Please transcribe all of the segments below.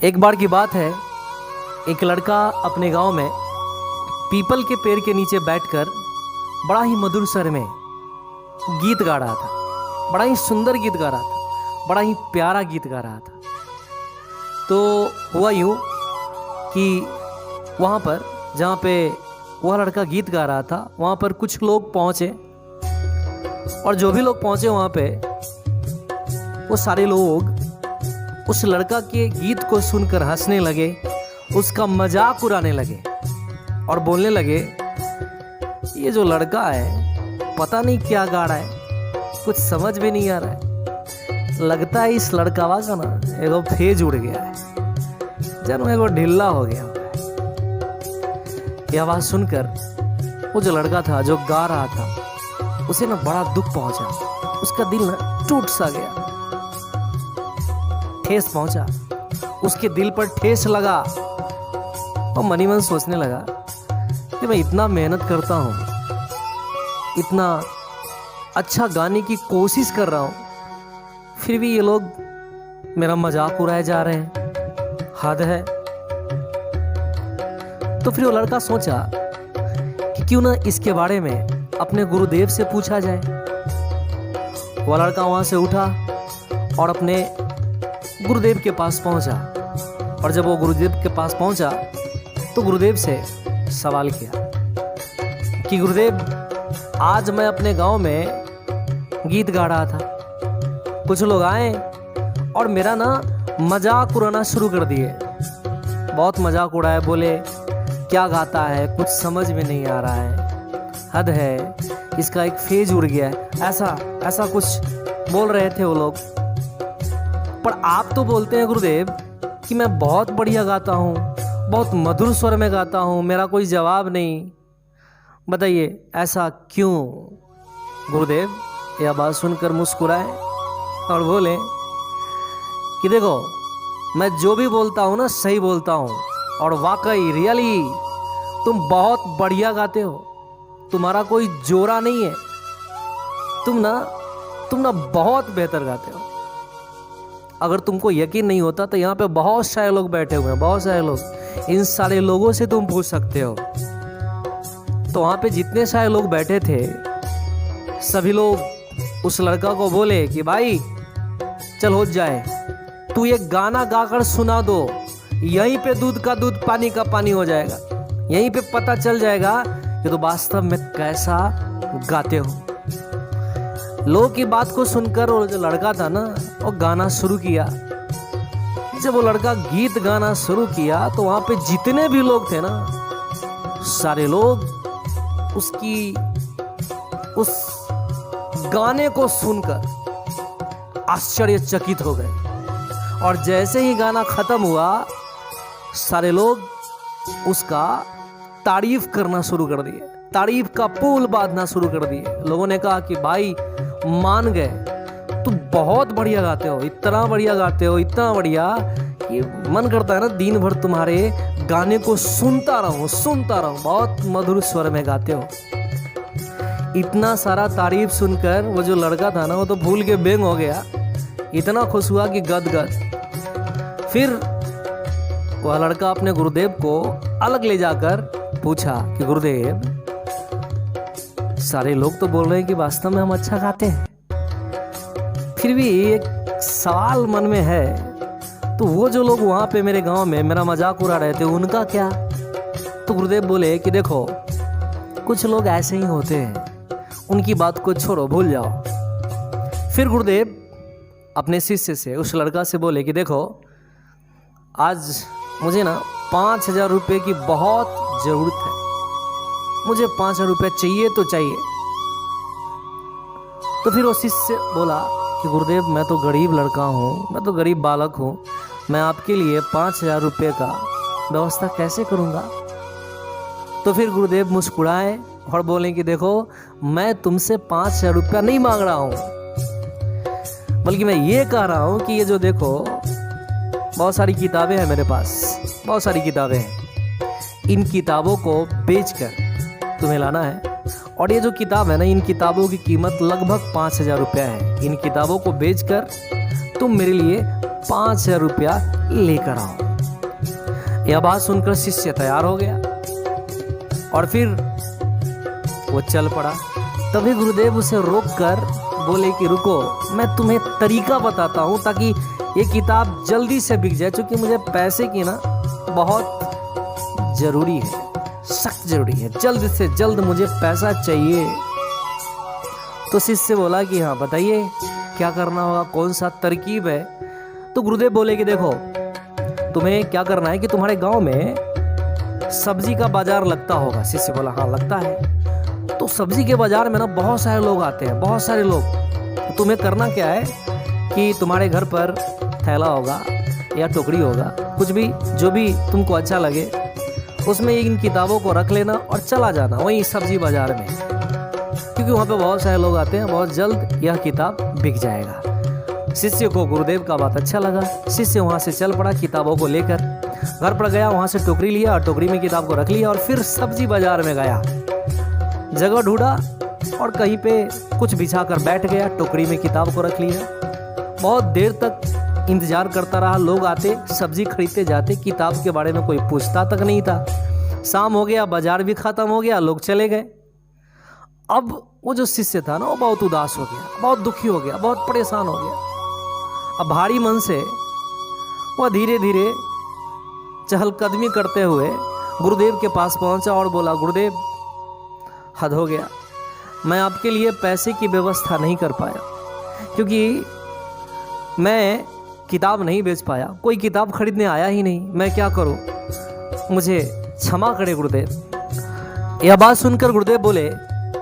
एक बार की बात है, एक लड़का अपने गांव में पीपल के पेड़ के नीचे बैठकर बड़ा ही मधुर स्वर में गीत गा रहा था। बड़ा ही सुंदर गीत गा रहा था, बड़ा ही प्यारा गीत गा रहा था। तो हुआ यूं कि वहाँ पर जहाँ पे वह लड़का गीत गा रहा था, वहाँ पर कुछ लोग पहुँचे, और जो भी लोग पहुँचे वहाँ पे वो सारे लोग उस लड़का के गीत को सुनकर हंसने लगे, उसका मजाक उड़ाने लगे और बोलने लगे, ये जो लड़का है पता नहीं क्या गा रहा है, कुछ समझ में नहीं आ रहा है। लगता है इस लड़कावा का ना एगो फेज उड़ गया है, जन एगो ढिल्ला हो गया। यह आवाज सुनकर वो जो लड़का था जो गा रहा था, उसे ना बड़ा दुख पहुंचा, उसका दिल ना टूट सा गया, ठेस पहुंचा, उसके दिल पर ठेस लगा और मनी मन सोचने लगा कि मैं इतना मेहनत करता हूं, इतना अच्छा गाने की कोशिश कर रहा हूं, फिर भी ये लोग मेरा मजाक उड़ाए जा रहे हैं, हद है। तो फिर वो लड़का सोचा कि क्यों ना इसके बारे में अपने गुरुदेव से पूछा जाए। वो लड़का वहां से उठा और अपने गुरुदेव के पास पहुंचा, और जब वो गुरुदेव के पास पहुंचा तो गुरुदेव से सवाल किया कि गुरुदेव, आज मैं अपने गांव में गीत गा रहा था, कुछ लोग आए और मेरा ना मजाक उड़ाना शुरू कर दिए, बहुत मजाक उड़ाए, बोले क्या गाता है, कुछ समझ में नहीं आ रहा है, हद है, इसका एक फेज उड़ गया है, ऐसा ऐसा कुछ बोल रहे थे वो लोग। पर आप तो बोलते हैं गुरुदेव कि मैं बहुत बढ़िया गाता हूँ, बहुत मधुर स्वर में गाता हूँ, मेरा कोई जवाब नहीं, बताइए ऐसा क्यों? गुरुदेव यह बात सुनकर मुस्कुराए और बोले कि देखो, मैं जो भी बोलता हूँ ना सही बोलता हूँ, और वाकई रियली तुम बहुत बढ़िया गाते हो, तुम्हारा कोई जोरा नहीं है, तुम ना बहुत बेहतर गाते हो। अगर तुमको यकीन नहीं होता तो यहाँ पे बहुत सारे लोग बैठे हुए हैं, बहुत सारे लोग, इन सारे लोगों से तुम पूछ सकते हो। तो वहाँ पे जितने सारे लोग बैठे थे, सभी लोग उस लड़का को बोले कि भाई चल हो जाए, तू ये गाना गाकर सुना दो, यहीं पे दूध का दूध पानी का पानी हो जाएगा, यहीं पे पता चल जाएगा कि तो वास्तव में कैसा गाते हो। लोग की बात को सुनकर वो जो लड़का था ना, वो गाना शुरू किया। जब वो लड़का गीत गाना शुरू किया तो वहां पे जितने भी लोग थे ना, सारे लोग उस गाने को सुनकर आश्चर्यचकित हो गए, और जैसे ही गाना खत्म हुआ, सारे लोग उसका तारीफ करना शुरू कर दिए, तारीफ का पुल बांधना शुरू कर दिए। लोगों ने कहा कि भाई मान गए, तुम बहुत बढ़िया गाते हो, इतना बढ़िया गाते हो, इतना बढ़िया कि मन करता है ना दिन भर तुम्हारे गाने को सुनता रहूं, बहुत मधुर स्वर में गाते हो। इतना सारा तारीफ सुनकर वो जो लड़का था ना, वो तो भूल के बेंग हो गया, इतना खुश हुआ कि गदगद। फिर वह लड़का अपने गुरुदेव को अलग ले जाकर पूछा कि गुरुदेव, सारे लोग तो बोल रहे हैं कि वास्तव में हम अच्छा गाते हैं, फिर भी एक सवाल मन में है, तो वो जो लोग वहां पे मेरे गांव में मेरा मजाक उड़ा रहे थे, उनका क्या? तो गुरुदेव बोले कि देखो, कुछ लोग ऐसे ही होते हैं, उनकी बात को छोड़ो, भूल जाओ। फिर गुरुदेव अपने शिष्य से, उस लड़का से बोले कि देखो, आज मुझे ना 5,000 रुपये की बहुत जरूरत है, मुझे 5,000 रुपये चाहिए तो चाहिए। तो फिर वो शिष्य बोला कि गुरुदेव, मैं तो गरीब लड़का हूँ, मैं तो गरीब बालक हूँ, मैं आपके लिए 5,000 रुपये का व्यवस्था कैसे करूँगा? तो फिर गुरुदेव मुस्कुराए और बोले कि देखो, मैं तुमसे 5,000 रुपया नहीं मांग रहा हूँ, बल्कि मैं ये कह रहा हूँ कि ये जो देखो, बहुत सारी किताबें हैं मेरे पास, बहुत सारी किताबें हैं, इन किताबों को बेचकर तुम्हें लाना है। और ये जो किताब है ना, इन किताबों की कीमत लगभग 5,000 रुपया है। इन किताबों को बेचकर तुम मेरे लिए 5,000 रुपया लेकर आओ। यह बात सुनकर शिष्य तैयार हो गया और फिर वो चल पड़ा। तभी गुरुदेव उसे रोककर बोले कि रुको, मैं तुम्हें तरीका बताता हूँ ताकि ये किताब जल्दी से बिक जाए, क्योंकि मुझे पैसे की ना बहुत जरूरी है, सख्त जरूरी है, जल्द से जल्द मुझे पैसा चाहिए। तो शिष्य बोला कि हाँ बताइए क्या करना होगा, कौन सा तरकीब है। तो गुरुदेव बोले कि देखो, तुम्हें क्या करना है कि तुम्हारे गांव में सब्जी का बाजार लगता होगा। शिष्य बोला हाँ लगता है। तो सब्जी के बाजार में ना बहुत सारे लोग आते हैं, बहुत सारे लोग। तो तुम्हें करना क्या है कि तुम्हारे घर पर थैला होगा या टोकरी होगा, कुछ भी जो भी तुमको अच्छा लगे, उसमें इन किताबों को रख लेना और चला जाना वहीं सब्जी बाजार में, क्योंकि वहाँ पे बहुत सारे लोग आते हैं, बहुत जल्द यह किताब बिक जाएगा। शिष्य को गुरुदेव का बात अच्छा लगा। शिष्य वहाँ से चल पड़ा किताबों को लेकर, घर पर गया, वहाँ से टोकरी लिया और टोकरी में किताब को रख लिया और फिर सब्जी बाजार में गया, जगह ढूंढा और कहीं पे कुछ बिछा कर बैठ गया, टोकरी में किताब को रख लिया। बहुत देर तक इंतजार करता रहा, लोग आते सब्जी खरीदते जाते, किताब के बारे में कोई पूछता तक नहीं था। शाम हो गया, बाजार भी खत्म हो गया, लोग चले गए। अब वो जो शिष्य था ना, वो बहुत उदास हो गया, बहुत दुखी हो गया, बहुत परेशान हो गया। अब भारी मन से वह धीरे धीरे चहलकदमी करते हुए गुरुदेव के पास पहुंचा और बोला, गुरुदेव हद हो गया, मैं आपके लिए पैसे की व्यवस्था नहीं कर पाया, क्योंकि मैं किताब नहीं बेच पाया, कोई किताब खरीदने आया ही नहीं, मैं क्या करूं, मुझे क्षमा करें गुरुदेव। यह बात सुनकर गुरुदेव बोले,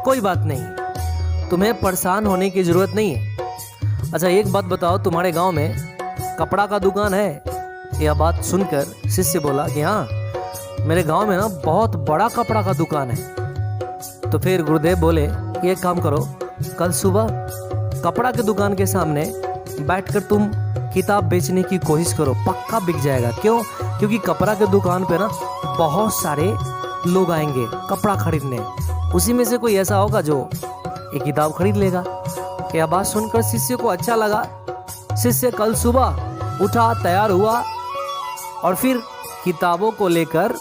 कोई बात नहीं, तुम्हें परेशान होने की जरूरत नहीं है। अच्छा एक बात बताओ, तुम्हारे गांव में कपड़ा का दुकान है? यह बात सुनकर शिष्य बोला कि हाँ, मेरे गांव में ना बहुत बड़ा कपड़ा का दुकान है। तो फिर गुरुदेव बोले, एक काम करो, कल सुबह कपड़ा के दुकान के सामने बैठकर तुम किताब बेचने की कोशिश करो, पक्का बिक जाएगा। क्यों? क्योंकि कपड़ा के दुकान पे ना बहुत सारे लोग आएंगे कपड़ा खरीदने, उसी में से कोई ऐसा होगा जो ये किताब खरीद लेगा। यह बात सुनकर शिष्य को अच्छा लगा। शिष्य कल सुबह उठा, तैयार हुआ और फिर किताबों को लेकर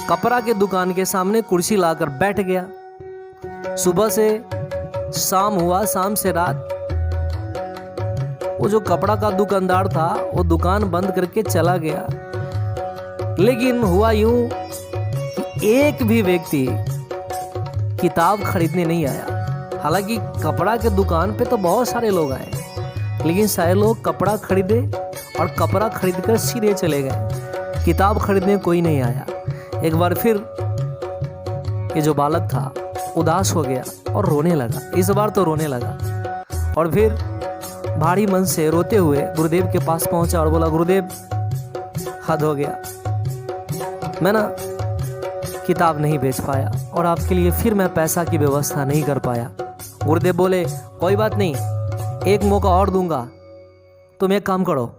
कपड़ा के दुकान के सामने कुर्सी लाकर बैठ गया। सुबह से शाम हुआ, शाम से रात। वो जो कपड़ा का दुकानदार था वो दुकान बंद करके चला गया, लेकिन हुआ यूं कि एक भी व्यक्ति किताब खरीदने नहीं आया। हालांकि कपड़ा के दुकान पे तो बहुत सारे लोग आए, लेकिन सारे लोग कपड़ा खरीदे और कपड़ा खरीदकर सीधे चले गए, किताब खरीदने कोई नहीं आया। एक बार फिर ये जो बालक था उदास हो गया और रोने लगा, इस बार तो रोने लगा और फिर भारी मन से रोते हुए गुरुदेव के पास पहुंचा और बोला, गुरुदेव हद हो गया, मैं ना किताब नहीं बेच पाया और आपके लिए फिर मैं पैसा की व्यवस्था नहीं कर पाया। गुरुदेव बोले, कोई बात नहीं, एक मौका और दूंगा, तुम एक काम करो,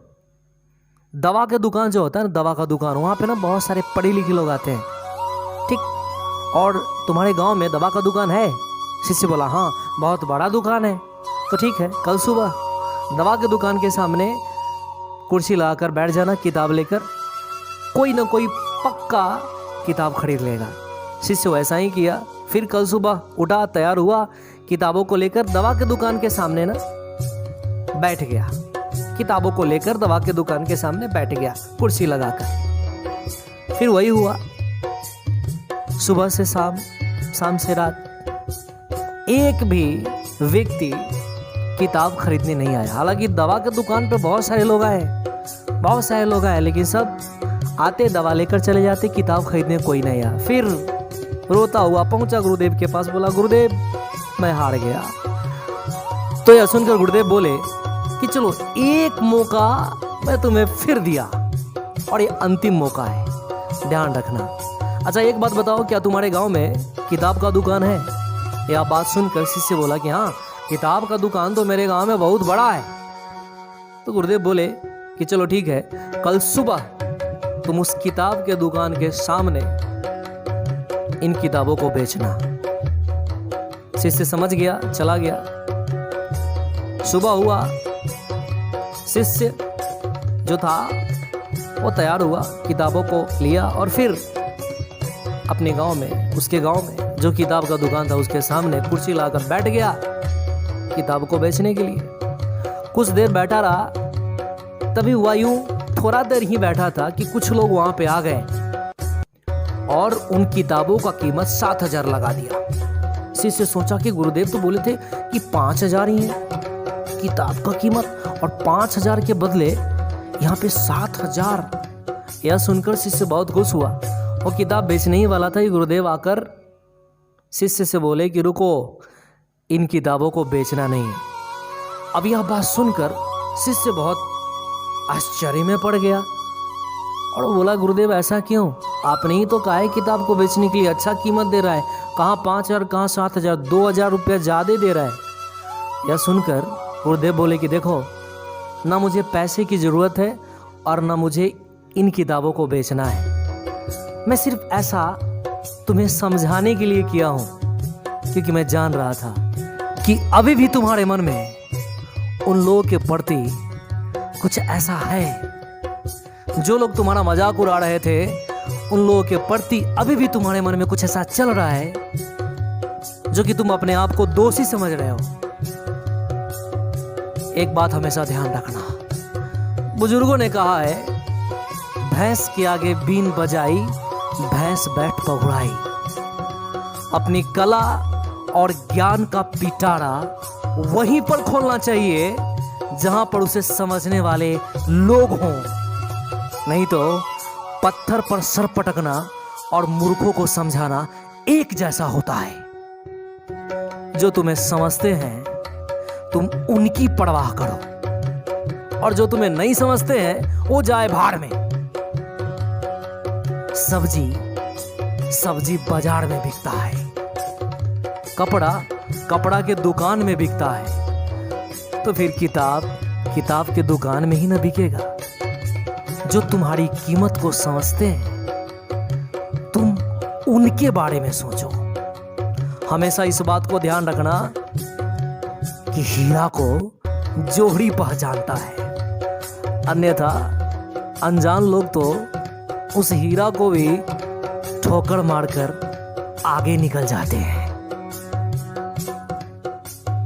दवा के दुकान जो होता है ना, दवा का दुकान, वहाँ पे ना बहुत सारे पढ़े लिखे लोग आते हैं, ठीक, और तुम्हारे गांव में दवा का दुकान है? शिष्य बोला हाँ बहुत बड़ा दुकान है। तो ठीक है, कल सुबह दवा के दुकान के सामने कुर्सी लगाकर बैठ जाना, किताब लेकर, कोई ना कोई पक्का किताब खरीद लेगा। शिष्य वैसा ही किया। फिर कल सुबह उठा, तैयार हुआ, किताबों को लेकर दवा के दुकान के सामने ना बैठ गया, किताबों को लेकर दवा के दुकान के सामने बैठ गया कुर्सी लगाकर। फिर वही हुआ, सुबह से शाम, शाम से रात, एक भी व्यक्ति किताब खरीदने नहीं आया। हालांकि दवा के दुकान पे बहुत सारे लोग आए, बहुत सारे लोग आए, लेकिन सब आते दवा लेकर चले जाते, किताब खरीदने कोई नहीं आया। फिर रोता हुआ पहुंचा गुरुदेव के पास, बोला, गुरुदेव मैं हार गया। तो यह सुनकर गुरुदेव बोले कि चलो एक मौका मैं तुम्हें फिर दिया और ये अंतिम मौका है, ध्यान रखना। अच्छा एक बात बताओ, क्या तुम्हारे गांव में किताब का दुकान है? यह बात सुनकर शिष्य बोला कि हाँ, किताब का दुकान तो मेरे गांव में बहुत बड़ा है। तो गुरुदेव बोले कि चलो ठीक है, कल सुबह तुम उस किताब के दुकान के सामने इन किताबों को बेचना। शिष्य समझ गया, चला गया। सुबह हुआ, शिष्य जो था वो तैयार हुआ, किताबों को लिया और फिर अपने गांव में, उसके गांव में जो किताब का दुकान था उसके सामने कुर्सी लाकर बैठ गया किताब को बेचने के लिए। कुछ देर बैठा रहा, तभी हुआ यूं, थोड़ा देर ही बैठा था कि कुछ लोग वहां पे आ गए और उन किताबों का कीमत 7,000 लगा दिया। शिष्य सोचा कि गुरुदेव तो बोले थे कि 5,000 ही है किताब का कीमत और 5,000 के बदले यहाँ पे 7,000। यह सुनकर शिष्य बहुत खुश हुआ। वो किताब बेचने ही वाला था कि गुरुदेव आकर शिष्य से बोले कि रुको, इन किताबों को बेचना नहीं है। अब यह बात सुनकर शिष्य बहुत आश्चर्य में पड़ गया और वो बोला, गुरुदेव ऐसा क्यों? आपने ही तो कहा है किताब को बेचने के लिए अच्छा कीमत दे रहा है, कहाँ 5,000 कहाँ 7,000, 2,000 रुपया ज़्यादा दे रहा है। यह सुनकर गुरुदेव बोले कि देखो, ना मुझे पैसे की ज़रूरत है और ना मुझे इन किताबों को बेचना है। मैं सिर्फ ऐसा तुम्हें समझाने के लिए किया हूँ, क्योंकि मैं जान रहा था कि अभी भी तुम्हारे मन में उन लोगों के प्रति कुछ ऐसा है। जो लोग तुम्हारा मजाक उड़ा रहे थे, उन लोगों के प्रति अभी भी तुम्हारे मन में कुछ ऐसा चल रहा है जो कि तुम अपने आप को दोषी समझ रहे हो। एक बात हमेशा ध्यान रखना, बुजुर्गों ने कहा है, भैंस के आगे बीन बजाई, भैंस बैठ पहुड़ाई। अपनी कला और ज्ञान का पिटारा वहीं पर खोलना चाहिए जहां पर उसे समझने वाले लोग हों, नहीं तो पत्थर पर सर पटकना और मूर्खों को समझाना एक जैसा होता है। जो तुम्हें समझते हैं तुम उनकी परवाह करो, और जो तुम्हें नहीं समझते हैं वो जाए भाड़ में। सब्जी बाजार में बिकता है, कपड़ा के दुकान में बिकता है, तो फिर किताब के दुकान में ही ना बिकेगा। जो तुम्हारी कीमत को समझते हैं तुम उनके बारे में सोचो। हमेशा इस बात को ध्यान रखना कि हीरा को जोहरी पहचानता है, अन्यथा अनजान लोग तो उस हीरा को भी ठोकर मारकर आगे निकल जाते हैं।